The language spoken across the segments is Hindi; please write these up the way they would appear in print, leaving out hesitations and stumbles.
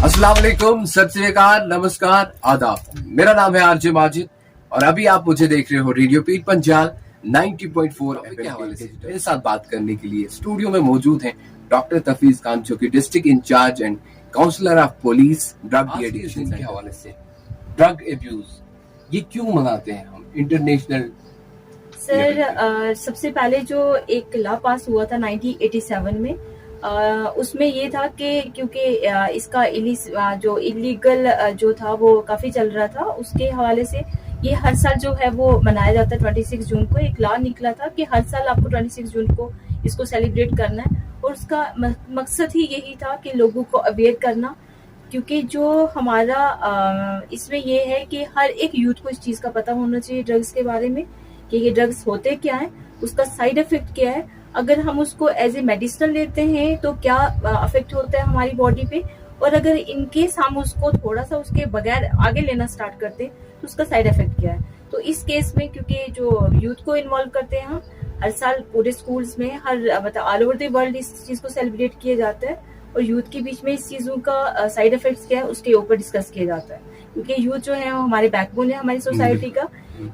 अस्सलाम वालेकुम, सत श्री अकाल, नमस्कार, आदाब। मेरा नाम है आरजे माजिद और अभी आप मुझे देख रहे हो रेडियो पीर पंजाल 90.4 एफएम के हवाले से। मेरे साथ बात करने के लिए स्टूडियो में मौजूद हैं डॉक्टर तफीज खान, जो कि district incharge and counsellor of police drug addiction के हवाले से। ड्रग एब्यूज ये क्यों मनाते हैं हम इंटरनेशनल? सर, सबसे पहले जो एक लॉ पास हुआ था 1987 में, उसमें ये था कि क्योंकि इसका जो इलीगल जो था वो काफी चल रहा था, उसके हवाले से ये हर साल जो है वो मनाया जाता है। 26 जून को एक लॉ निकला था कि हर साल आपको 26 जून को इसको सेलिब्रेट करना है, और उसका मकसद ही यही था कि लोगों को अवेयर करना। क्योंकि जो हमारा इसमें ये है कि हर एक यूथ को इस चीज का पता होना चाहिए ड्रग्स के बारे में, कि ये ड्रग्स होते क्या है, उसका साइड इफेक्ट क्या है, अगर हम उसको एज ए मेडिसिन लेते हैं तो क्या अफेक्ट होता है हमारी बॉडी पे, और अगर इनकेस हम उसको थोड़ा सा उसके बगैर आगे लेना स्टार्ट करते हैं तो उसका साइड इफेक्ट क्या है। तो इस केस में क्योंकि जो यूथ को इन्वॉल्व करते हैं हम, हर साल पूरे स्कूल्स में हर मतलब ऑल ओवर द वर्ल्ड इस चीज को सेलिब्रेट किया जाता है, और यूथ के बीच में इस चीजों का साइड इफेक्ट्स क्या है उसके ऊपर डिस्कस किया जाता है। क्योंकि यूथ जो है हमारे बैकबोन है हमारी सोसाइटी का,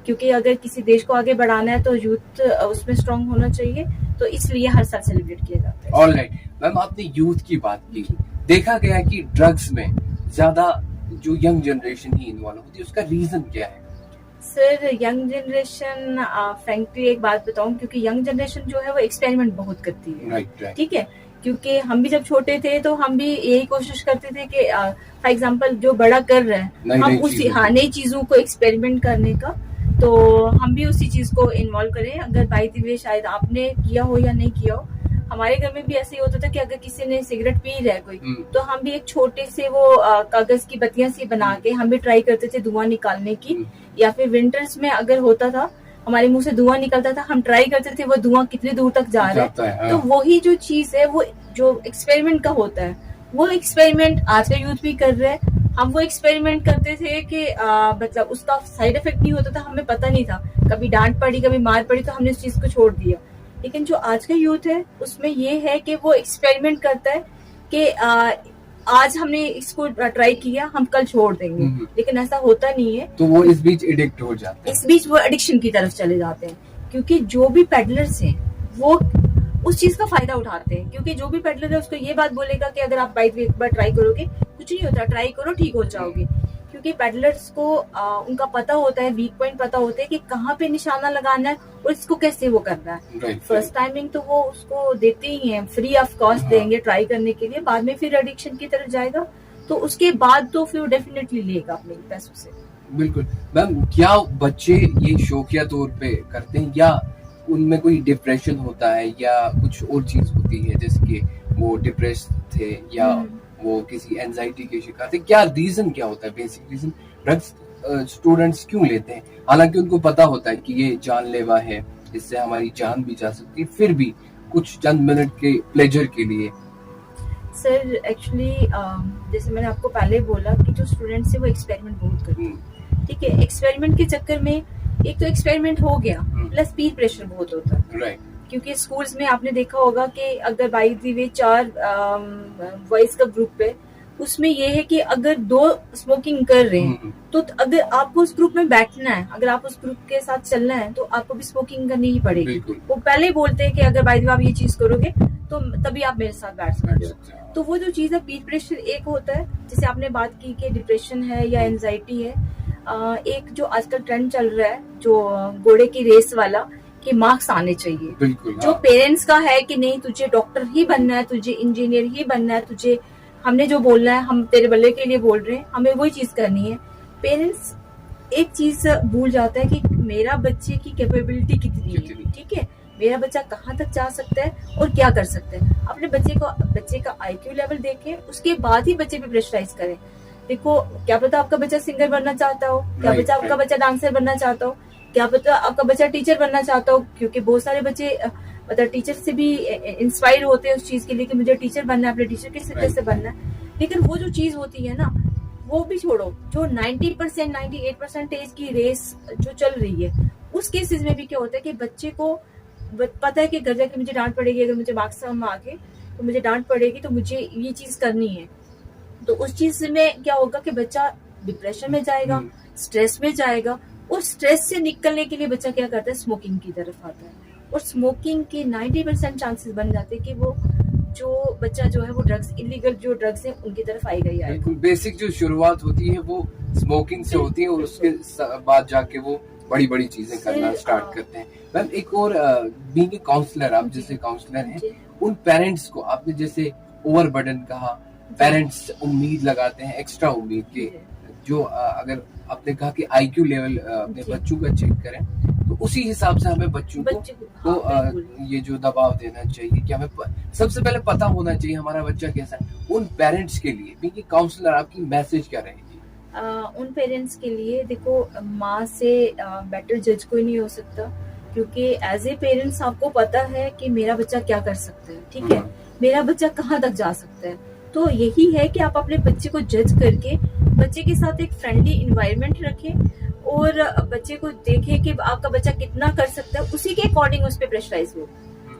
क्योंकि अगर किसी देश को आगे बढ़ाना है तो यूथ उसमें स्ट्रांग होना चाहिए, तो इसलिए हर साल सेलिब्रेट किया जाता है। ऑलराइट मैम, आपने यूथ की बात की, देखा गया कि ड्रग्स में ज्यादा जो यंग जनरेशन ही इन्वॉल्व होती है, उसका रीजन क्या है? सर, यंग जनरेशन फ्रैंकली एक बात बताऊं, क्योंकि यंग जनरेशन जो है वो एक्सपेरिमेंट बहुत करती है। राइट। ठीक है, क्योंकि हम भी जब छोटे थे तो हम भी यही कोशिश करते थे कि फॉर एग्जांपल जो बड़ा कर रहे हैं हम उसी नई चीजों को एक्सपेरिमेंट करने का, तो हम भी उसी चीज को इन्वॉल्व करें। अगर बाय द वे शायद आपने किया हो या नहीं किया हो, हमारे घर में भी ऐसे ही होता था कि अगर किसी ने सिगरेट पी रहा है कोई, तो हम भी एक छोटे से वो कागज की बत्तियां सी बना के हम भी ट्राई करते थे धुआं निकालने की, या फिर विंटर्स में अगर होता था हमारे मुंह से धुआं निकलता था, हम ट्राई करते थे वो धुआं कितने दूर तक जा रहा है। तो वही जो चीज है वो जो एक्सपेरिमेंट का होता है, वो एक्सपेरिमेंट आज का यूथ भी कर रहे हैं। हम वो एक्सपेरिमेंट करते थे कि मतलब उसका साइड इफेक्ट नहीं होता था, हमें पता नहीं था, कभी डांट पड़ी कभी मार पड़ी तो हमने उस चीज को छोड़ दिया। लेकिन जो आज का यूथ है उसमें ये है कि वो एक्सपेरिमेंट करता है कि आज हमने इसको ट्राई किया, हम कल छोड़ देंगे, लेकिन ऐसा होता नहीं है। तो वो इस बीच एडिक्ट हो जाते हैं, इस बीच वो एडिक्शन की तरफ चले जाते हैं, क्योंकि जो भी पेडलर्स हैं वो उस चीज का फायदा उठाते हैं। क्योंकि जो भी पेडलर है उसको ये बात बोलेगा कि अगर आप बाइक एक बार ट्राई करोगे कुछ नहीं होता, ट्राई करो ठीक हो जाओगे। क्योंकि पेडलर्स को उनका पता होता है, वीक पॉइंट पता होता है कि कहाँ पे निशाना लगाना है और इसको कैसे वो करना है। फर्स्ट टाइमिंग तो वो उसको देते ही हैं, फ्री ऑफ कॉस्ट देंगे ट्राई करने के लिए, बाद में फिर एडिक्शन की तरफ जाएगा तो उसके बाद तो फिर डेफिनेटली लेगा अपने पैसों से। बिल्कुल मैम, क्या बच्चे ये शौकिया तौर पे करते हैं या उनमें कोई डिप्रेशन होता है या कुछ और चीज होती है, जैसे कि वो डिप्रेस थे या वो किसी एंजाइटी के शिकार थे? क्या रीजन क्या होता है, बेसिक रीजन ड्रग्स स्टूडेंट्स क्यों लेते हैं, हालांकि उनको पता होता है कि ये जानलेवा है, इससे हमारी जान भी जा सकती है, फिर भी कुछ चंद मिनट के प्लेजर के लिए? सर एक्चुअली जैसे मैंने आपको पहले बोला कि जो स्टूडेंट्स है वो एक्सपेरिमेंट बहुत करते हैं। ठीक है, एक्सपेरिमेंट के चक्कर में एक तो एक्सपेरिमेंट हो गया, प्लस पीर प्रेशर बहुत होता है। राइट। क्योंकि स्कूल्स में आपने देखा होगा कि अगर बाय द वे 4 बॉयज का ग्रुप है, उसमें ये है कि अगर 2 स्मोकिंग कर रहे हैं तो अगर आपको उस ग्रुप में बैठना है, अगर आप उस ग्रुप के साथ चलना है तो आपको भी स्मोकिंग करनी ही पड़ेगी। वो पहले ही बोलते हैं कि अगर बाय द वे आप ये चीज करोगे तो तभी आप मेरे साथ बैठ सकते हो। तो वो जो चीज है पीर प्रेशर एक होता है, जैसे आपने बात की कि डिप्रेशन है या एंजाइटी है। एक जो आजकल ट्रेंड चल रहा है जो घोड़े की रेस वाला, कि मार्क्स आने चाहिए। बिल्कुल, जो पेरेंट्स का है कि नहीं तुझे डॉक्टर ही बनना है, तुझे इंजीनियर ही बनना है, तुझे हमने जो बोलना है हम तेरे भले के लिए बोल रहे हैं, हमें वही चीज करनी है। पेरेंट्स एक चीज भूल जाता है कि मेरा बच्चे की कैपेबिलिटी कितनी है। ठीक है, मेरा बच्चा कहाँ तक जा सकता है और क्या कर सकता है। अपने बच्चे का IQ लेवल देखें, उसके बाद ही बच्चे पे प्रेशराइज करें। देखो, क्या पता आपका बच्चा सिंगर बनना चाहता हो, क्या पता आपका बच्चा डांसर बनना चाहता हो, क्या पता आपका बच्चा टीचर बनना चाहता हो। क्योंकि बहुत सारे बच्चे मतलब टीचर से भी इंस्पायर होते हैं उस चीज के लिए कि मुझे टीचर बनना है, अपने टीचर के कैसे बनना है। लेकिन वो जो चीज होती है ना, वो भी छोड़ो, जो 90% 98% की रेस जो चल रही है, उस केसेस में भी क्या होता है कि बच्चे को पता है कि घर जाके मुझे डांट पड़ेगी, अगर मुझे मार्क्स कम आ गए तो मुझे डांट पड़ेगी, तो मुझे ये चीज करनी है। तो उस चीज में क्या होगा कि बच्चा डिप्रेशन में जाएगा, स्ट्रेस में जाएगा, और स्ट्रेस से निकलने के लिए बच्चा क्या करता है, स्मोकिंग की तरफ आता है। और स्मोकिंग के 90% चांसेस बन जाते हैं कि वो जो बच्चा जो है वो ड्रग्स, इलीगल जो ड्रग्स है उनकी तरफ आएगा ही आएगा। बिल्कुल बेसिक जो शुरुआत होती है वो स्मोकिंग से होती है और उसके बाद जाके वो बड़ी बड़ी चीजें करना स्टार्ट करते हैं। मैम एक और बीइंग ए काउंसलर, आप जैसे काउंसलर हैं, उन पेरेंट्स को आपने जैसे ओवरबर्डन कहा, पेरेंट्स उम्मीद लगाते हैं, एक्स्ट्रा उम्मीद के, जो अगर आपने कहा कि आईक्यू लेवल अपने बच्चों का चेक करें तो उसी हिसाब से हमें बच्चों को ये जो दबाव देना चाहिए कि हमें सबसे पहले पता होना चाहिए हमारा बच्चा कैसा है। उन पेरेंट्स के लिए भी काउंसलर आपकी मैसेज क्या रहेगी? उन पेरेंट्स के लिए देखो, माँ से बेटर जज कोई नहीं हो सकता, क्योंकि एज ए पेरेंट्स आपको पता है कि मेरा बच्चा क्या कर सकता है, ठीक है, मेरा बच्चा कहाँ तक जा सकता है। तो यही है कि आप अपने बच्चे को जज करके बच्चे के साथ एक फ्रेंडली इन्वायरमेंट रखें और बच्चे को देखें कि आपका बच्चा कितना कर सकता है, उसी के अकॉर्डिंग उस पर प्रेशराइज हो।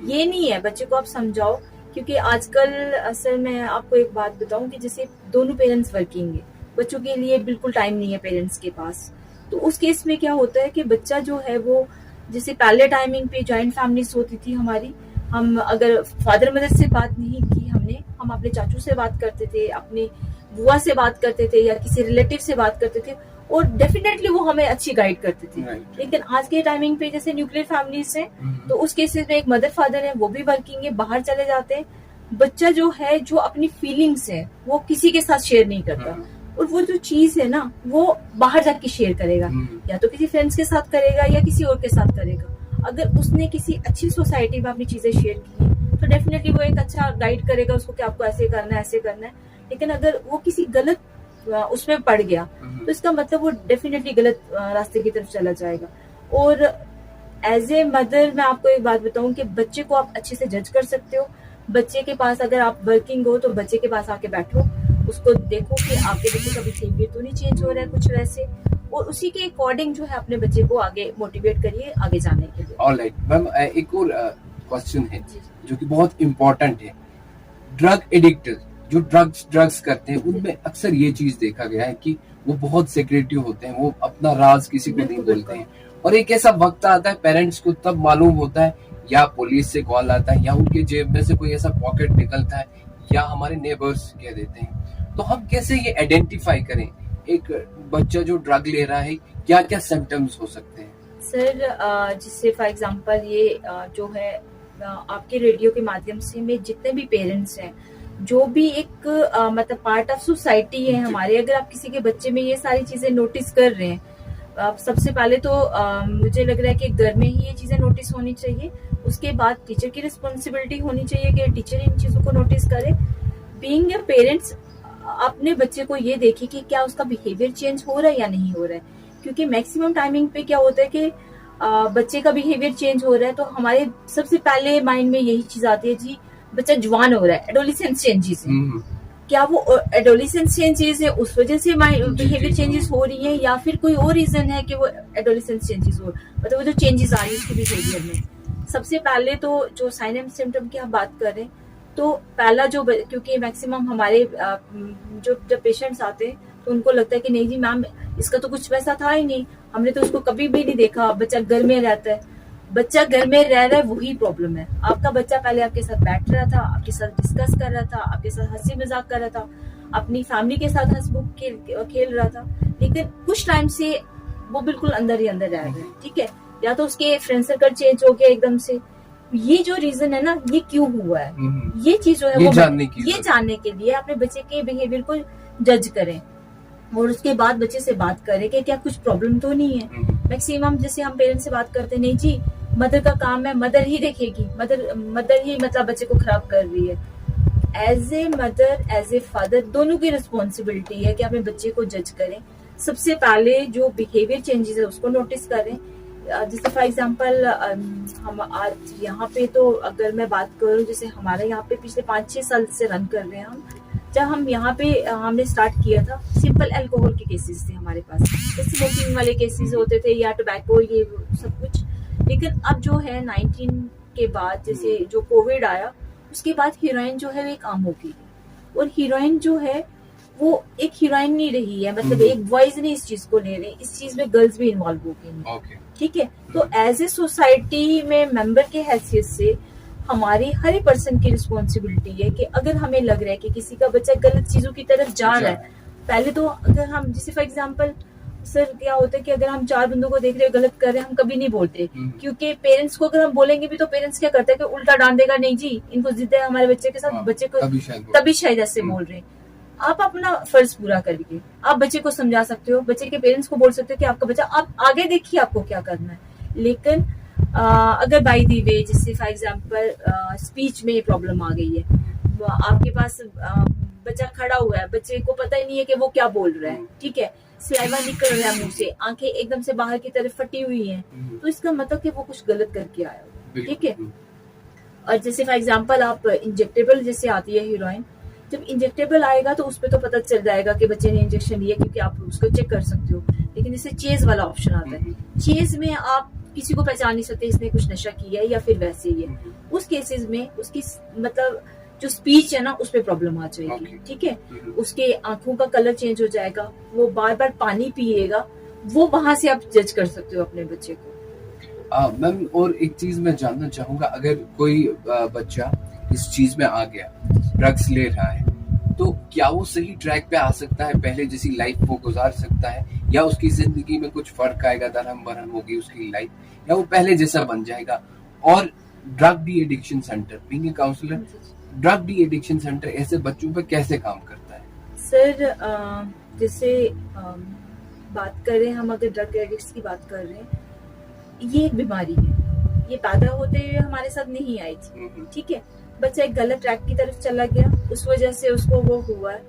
ये नहीं है बच्चे को आप समझाओ, क्योंकि आजकल असल में आपको एक बात बताऊं कि जैसे दोनों पेरेंट्स वर्किंग है, बच्चों के लिए बिल्कुल टाइम नहीं है पेरेंट्स के पास। तो उस केस में क्या होता है कि बच्चा जो है वो, जैसे पहले टाइमिंग पे जॉइंट फैमिलीज होती थी हमारी, हम अगर फादर मदर से बात नहीं की हमने, हम अपने चाचू से बात करते थे, अपने बुआ से बात करते थे, या किसी रिलेटिव से बात करते थे, और डेफिनेटली वो हमें अच्छी गाइड करते थे। लेकिन आज के टाइमिंग पे जैसे न्यूक्लियर फैमिलीज हैं, तो उस केसेस में एक मदर फादर है, वो भी वर्किंग है, बाहर चले जाते हैं, बच्चा जो है जो अपनी फीलिंग्स है वो किसी के साथ शेयर नहीं करता, और वो जो चीज है ना वो बाहर जाके शेयर करेगा, या तो किसी फ्रेंड्स के साथ करेगा या किसी और के साथ करेगा। अगर उसने किसी अच्छी सोसाइटी में अपनी चीजें शेयर की तो डेफिनेटली वो एक अच्छा गाइड करेगा उसको कि आपको ऐसे करना है, ऐसे करना है। लेकिन अगर वो किसी गलत उसमें पड़ गया तो इसका मतलब वो डेफिनेटली गलत रास्ते की तरफ चला जाएगा। और एज ए मदर मैं आपको एक बात बताऊं कि बच्चे को आप अच्छे से जज कर सकते हो। बच्चे के पास, अगर आप वर्किंग हो तो बच्चे के पास आके बैठो, उसको देखो कि आपके बच्चे का बिहेवियर तो नहीं चेंज हो रहा है कुछ वैसे, और उसी के अकॉर्डिंग जो है अपने बच्चे को आगे मोटिवेट करिए आगे जाने के लिए। ऑलराइट मैम, एक और क्वेश्चन है जो कि बहुत इम्पोर्टेंट है। ड्रग एडिक्ट जो ड्रग्स करते हैं उनमें अक्सर ये चीज देखा गया है कि वो बहुत सेक्रेटिव होते हैं, वो अपना राज किसी को नहीं बोलते हैं, और एक ऐसा वक्त आता है पेरेंट्स को तब मालूम होता है, या पुलिस से कॉल आता है, या उनके जेब में से कोई ऐसा पॉकेट निकलता है, या हमारे नेबर्स कह देते हैं। तो हम कैसे ये आइडेंटिफाई करें एक बच्चा जो ड्रग ले रहा है, क्या क्या सिम्टम्स हो सकते हैं? सर जिससे फॉर एग्जांपल ये जो है आपके रेडियो के माध्यम से मैं जितने भी पेरेंट्स हैं, जो भी एक मतलब पार्ट ऑफ सोसाइटी है हमारे, अगर आप किसी के बच्चे में ये सारी चीजें नोटिस कर रहे हैं, आप सबसे पहले तो मुझे लग रहा है कि घर में ही ये चीजें नोटिस होनी चाहिए। उसके बाद टीचर की रिस्पॉन्सिबिलिटी होनी चाहिए कि टीचर इन चीजों को नोटिस करे। बीइंग ए पेरेंट्स अपने बच्चे को ये देखे कि क्या उसका बिहेवियर चेंज हो रहा है या नहीं हो रहा है, क्योंकि मैक्सिमम टाइमिंग पे क्या होता है कि बच्चे का बिहेवियर चेंज हो रहा है तो हमारे सबसे पहले माइंड में यही चीज आती है, जी बच्चा जवान हो रहा है, एडोलेसेंस चेंजेस है। क्या वो एडोलेसेंस चेंजेस है उस वजह से बिहेवियर चेंजेस हो रही है, या फिर कोई और रीजन है कि वो एडोलेसेंस चेंजेस हो, मतलब वो जो चेंजेस आ रही है उसके बिहेवियर में। सबसे पहले तो जो साइन एंड सिम्टम की हम बात करें तो पहला जो, क्योंकि मैक्सिमम हमारे जो जब पेशेंट्स आते हैं तो उनको लगता है कि नहीं जी मैम इसका तो कुछ वैसा था ही नहीं, हमने तो उसको कभी भी नहीं देखा, बच्चा घर में रहता है। बच्चा घर में रह रहा है वही प्रॉब्लम है। आपका बच्चा पहले आपके साथ बैठ रहा था, आपके साथ डिस्कस कर रहा था, आपके साथ हंसी मजाक कर रहा था, अपनी फैमिली के साथ हंसमुख खेल रहा था, लेकिन कुछ टाइम से वो बिल्कुल अंदर ही अंदर रह रहा है, ठीक है, या तो उसके फ्रेंड सर्कल चेंज हो गया एकदम से। ये जो रीजन है ना, ये क्यों हुआ है, ये चीज जो है वो जानने के लिए अपने बच्चे के बिहेवियर को जज करें और उसके बाद बच्चे से बात करें कि क्या कुछ प्रॉब्लम तो नहीं है। मैक्सिमम जैसे हम पेरेंट्स से बात करते नहीं जी मदर का काम है, मदर ही देखेगी, मदर ही मतलब बच्चे को खराब कर रही है। As a mother as a father दोनों की रिस्पॉन्सिबिलिटी है कि अपने बच्चे को जज करें। सबसे पहले जो बिहेवियर चेंजेस है उसको नोटिस करें। जैसे फॉर एग्जांपल हम आज यहाँ पे, तो अगर मैं बात करूँ जैसे हमारे यहाँ पे पिछले 5-6 साल से रन कर रहे हैं हम, जब हम यहाँ पे हमने स्टार्ट किया था सिंपल अल्कोहल के केसेस थे हमारे पास, स्मोकिंग वाले केसेस होते थे या टोबैको ये सब कुछ। लेकिन अब जो है 19 के बाद जैसे जो कोविड आया उसके बाद हीरोइन जो है वो एक आम हो गई, और हीरोइन जो है वो एक हीरोइन नहीं रही है, मतलब एक बॉयज नहीं इस चीज को ले रहे, इस चीज में गर्ल्स भी इन्वॉल्व हो गई हैं। ओके। ठीक है, तो एज ए सोसाइटी में मेंबर के हैसियत से हमारी हर एक पर्सन की रिस्पॉन्सिबिलिटी है कि अगर हमें लग रहा है कि किसी का बच्चा गलत चीजों की तरफ जा रहा है, पहले तो अगर हम जैसे फॉर एग्जांपल सर क्या होता है कि अगर हम 4 बंदों को देख रहे हैं गलत कर रहे हैं, हम कभी नहीं बोलते, क्योंकि पेरेंट्स को अगर हम बोलेंगे भी तो पेरेंट्स क्या करते हैं कि उल्टा डांट देगा, नहीं जी इनको जिद है हमारे बच्चे के साथ, बच्चे को तभी शायद ऐसे बोल रहे हैं। आप अपना फर्ज पूरा करिए, आप बच्चे को समझा सकते हो, बच्चे के पेरेंट्स को बोल सकते हो कि आपका बच्चा, आप आगे देखिए आपको क्या करना है। लेकिन अगर बाय द वे जैसे फॉर एग्जांपल स्पीच में प्रॉब्लम आ गई है, आपके पास बच्चा खड़ा हुआ है, बच्चे को पता ही नहीं है कि वो क्या बोल रहा है, ठीक है, सलाइवा निकल रहा है मुंह से, आंखें एकदम से बाहर की तरफ फटी हुई हैं, तो इसका मतलब कि वो कुछ गलत करके आया हो, ठीक है। और जैसे फॉर एग्जांपल आप इंजेक्टेबल जैसे आती है हीरोइन, जब इंजेक्टेबल आएगा तो उसपे तो पता चल जाएगा कि बच्चे ने इंजेक्शन लिया, क्योंकि आप उसको चेक कर सकते हो। लेकिन जैसे चेज वाला ऑप्शन आता है, चेज में आप किसी को पहचान नहीं सकते इसने कुछ नशा किया है या फिर वैसे ही है, उस केसेस में उसकी मतलब जो स्पीच है ना उस पर प्रॉब्लम आ जाएगी, ठीक है, उसके आंखों का कलर चेंज हो जाएगा, वो बार बार पानी पिएगा, वो वहां से आप जज कर सकते हो अपने बच्चे को। मैम और एक चीज मैं जानना चाहूंगा, अगर कोई बच्चा इस चीज में आ गया, ड्रग्स ले रहा है, तो क्या वो सही ट्रैक पे आ सकता है, पहले जैसी लाइफ वो गुजार सकता है, या उसकी जिंदगी में कुछ फर्क आएगा, दरहम बरहम होगी उसकी लाइफ, या वो पहले जैसा बन जाएगा? और drug de addiction centre, being a counsellor, drug de addiction centre ऐसे बच्चों पे कैसे काम करता है? सर जैसे बात कर रहे हैं हम, अगर ड्रग एडिक्ट्स की बात कर रहे हैं, ये एक बीमारी है, ये पैदा होते हुए हमारे साथ नहीं आई थी, ठीक है, बच्चा एक गलत ट्रैक की तरफ चला गया, उस वजह से उसको वो हुआ है।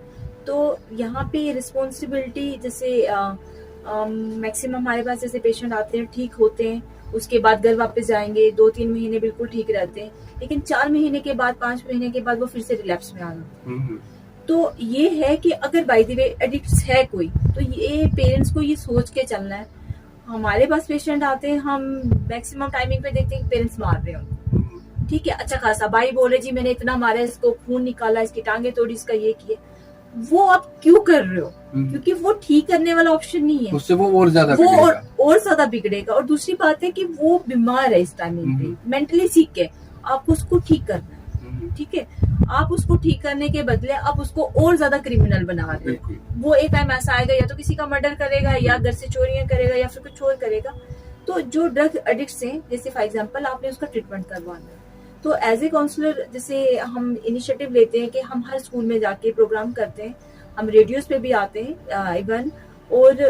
तो यहाँ पे रिस्पॉन्सिबिलिटी जैसे मैक्सिमम हमारे पास जैसे पेशेंट आते हैं, ठीक होते हैं, उसके बाद घर वापस जाएंगे, 2-3 महीने बिल्कुल ठीक रहते हैं, लेकिन 4 महीने के बाद, 5 महीने के बाद वो फिर से रिलैप्स में आ जाते हैं। तो ये है कि अगर बाय द वे एडिक्ट्स है कोई, तो ये पेरेंट्स को ये सोच के चलना है। हमारे पास पेशेंट आते हैं, हम मैक्सिमम टाइमिंग पे देखते हैं कि पेरेंट्स मार रहे हैं, ठीक है, अच्छा खासा भाई बोले जी मैंने इतना मारा, इसको खून निकाला, इसकी टांगे तोड़ी, इसका ये किया, वो आप क्यों कर रहे हो? क्योंकि वो ठीक करने वाला ऑप्शन नहीं है, उससे वो और ज्यादा बिगड़ेगा। और दूसरी बात है कि वो बीमार है इस टाइमिंग पे, मेंटली सीख है, आप उसको ठीक करना है, ठीक है, आप उसको ठीक करने के बदले आप उसको और ज्यादा क्रिमिनल बना रहे हैं। वो एक टाइम ऐसा आएगा या तो किसी का मर्डर करेगा, या घर से चोरियां करेगा, या फिर कुछ और करेगा। तो जो ड्रग एडिक्ट्स हैं, जैसे फॉर एग्जांपल आपने उसका ट्रीटमेंट करवाना है, तो एज ए काउंसलर जैसे हम इनिशिएटिव लेते हैं कि हम हर स्कूल में जाके प्रोग्राम करते हैं, हम रेडियोस पे भी आते हैं इवन, और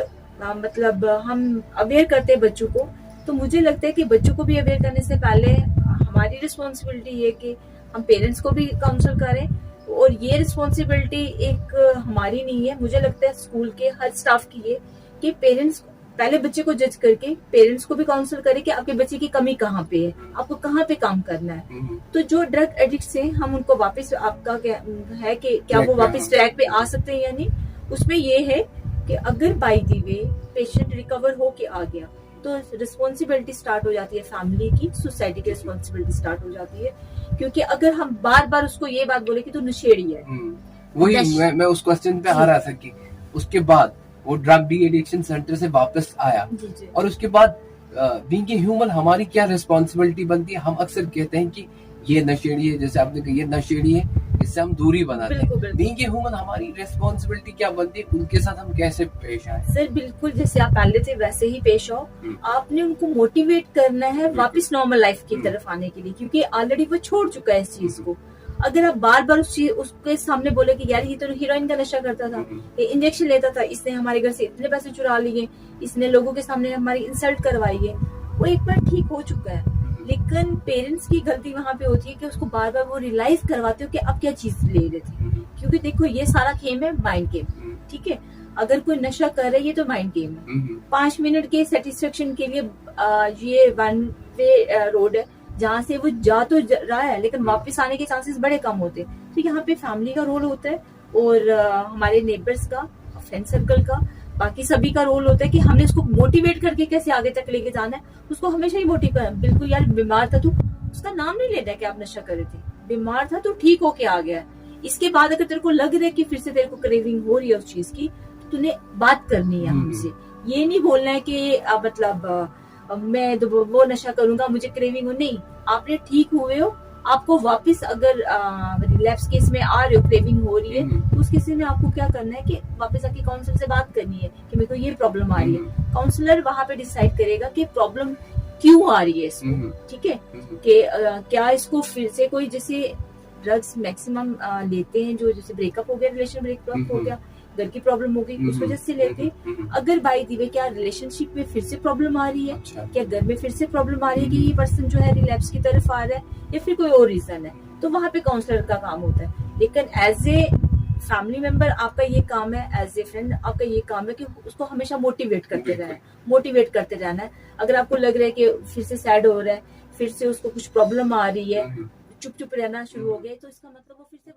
मतलब हम अवेयर करते हैं बच्चों को। तो मुझे लगता है कि बच्चों को भी अवेयर करने से पहले हमारी रिस्पॉन्सिबिलिटी है कि हम पेरेंट्स को भी काउंसल करें, और ये रिस्पॉन्सिबिलिटी एक हमारी नहीं है, मुझे लगता है स्कूल के हर स्टाफ की है कि पेरेंट्स पहले बच्चे को जज करके पेरेंट्स को भी काउंसल करे कि आपके बच्चे की कमी कहाँ पे है, आपको कहाँ पे काम करना है। तो जो ड्रग एडिक्ट्स हैं, हम उनको वापस, आपका क्या है कि क्या वो वापस ट्रैक पे आ सकते हैं या नहीं, उसमें ये है कि अगर by the way patient recover हो के आ गया, तो रिस्पॉन्सिबिलिटी स्टार्ट हो जाती है फैमिली की, सोसाइटी की रिस्पॉन्सिबिलिटी स्टार्ट हो जाती है। क्योंकि अगर हम बार बार उसको ये बात बोले कि तू नशेड़ी है, वही मैं उस क्वेश्चन पे आ रहा था कि उसके बाद वो ड्रग डी एडिक्शन सेंटर से वापस आया, और उसके बाद बीइंग ए ह्यूमन हमारी क्या रिस्पॉन्सिबिलिटी बनती है? हम अक्सर कहते हैं कि ये नशेड़ी है, जैसे आपने कहा ये नशेड़ी है, इससे हम दूरी बनाते हैं। बीइंग ए ह्यूमन हमारी रिस्पॉन्सिबिलिटी क्या बनती है, उनके साथ हम कैसे पेश आए? सर बिल्कुल जैसे आप पहले थे वैसे ही पेश आओ, आपने उनको मोटिवेट करना है वापस नॉर्मल लाइफ की तरफ आने के लिए, क्योंकि ऑलरेडी वो छोड़ चुका है इस चीज को। अगर आप बार बार उसके सामने बोले कि यार ये तो हीरोइन का नशा करता था, ये इंजेक्शन लेता था, इसने हमारे घर से इतने पैसे चुरा लिए, इसने लोगों के सामने हमारी इंसल्ट करवाई है, वो एक बार ठीक हो चुका है। लेकिन पेरेंट्स की गलती वहां पे होती है कि उसको बार बार वो रियलाइज करवाते हो कि अब क्या चीज ले रहे थे, क्योंकि देखो ये सारा गेम है माइंड गेम, ठीक है, अगर कोई नशा कर रहा है ये तो माइंड गेम है। 5 मिनट के सेटिस्फेक्शन के लिए ये वन वे रोड है, जहाँ से वो जा तो रहा है लेकिन वापस आने के चांसेस बड़े कम होते हैं। तो यहाँ पे फैमिली का रोल होता है, और हमारे नेबर्स का, फ्रेंड सर्कल का, बाकी सभी का रोल होता है कि हमने उसको मोटिवेट करके कैसे आगे तक लेके जाना है। उसको हमेशा ही मोटिवेट करना, बिल्कुल यार बीमार था तू, उसका नाम नहीं लेना है कि आप नशा कर रहे थे, बीमार था तो ठीक होके आ गया, इसके बाद अगर तेरे को लग रहा है कि फिर से तेरे को क्रेविंग हो रही है उस चीज की, तो तूने बात करनी है हमसे। ये नहीं बोलना है कि मैं वो नशा करूंगा, मुझे क्रेविंग हो, नहीं। आपने ठीक हुए हो, आपको वापस अगर रिलैप्स केस में आ रहे हो, क्रेविंग हो रही है, तो उस केस में आपको क्या करना है कि वापस आके काउंसलर से बात करनी है कि मेरे को ये प्रॉब्लम आ रही है। काउंसलर वहां पे डिसाइड करेगा कि प्रॉब्लम क्यों आ रही है इसको, ठीक है, कि क्या इसको फिर से कोई जैसे ड्रग्स मैक्सिमम लेते हैं, जो जैसे ब्रेकअप हो गया, रिलेशन ब्रेकअप हो गया, घर की प्रॉब्लम हो गई, उस वजह से लेते हैं। अगर बाई दी वे क्या रिलेशनशिप में फिर से प्रॉब्लम आ रही है, क्या घर में फिर से प्रॉब्लम आ रही है कि ये पर्सन जो है रिलैप्स की तरफ आ रहा है, या फिर कोई और रीजन है, तो वहां पे काउंसलर का काम होता है। लेकिन एज ए फैमिली मेंबर आपका ये काम है, एज ए फ्रेंड आपका ये काम है कि उसको हमेशा मोटिवेट करते रहना है। अगर आपको लग रहा है कि फिर से सैड हो रहा है, फिर से उसको कुछ प्रॉब्लम आ रही है, चुप रहना शुरू हो गया, तो इसका मतलब वो फिर से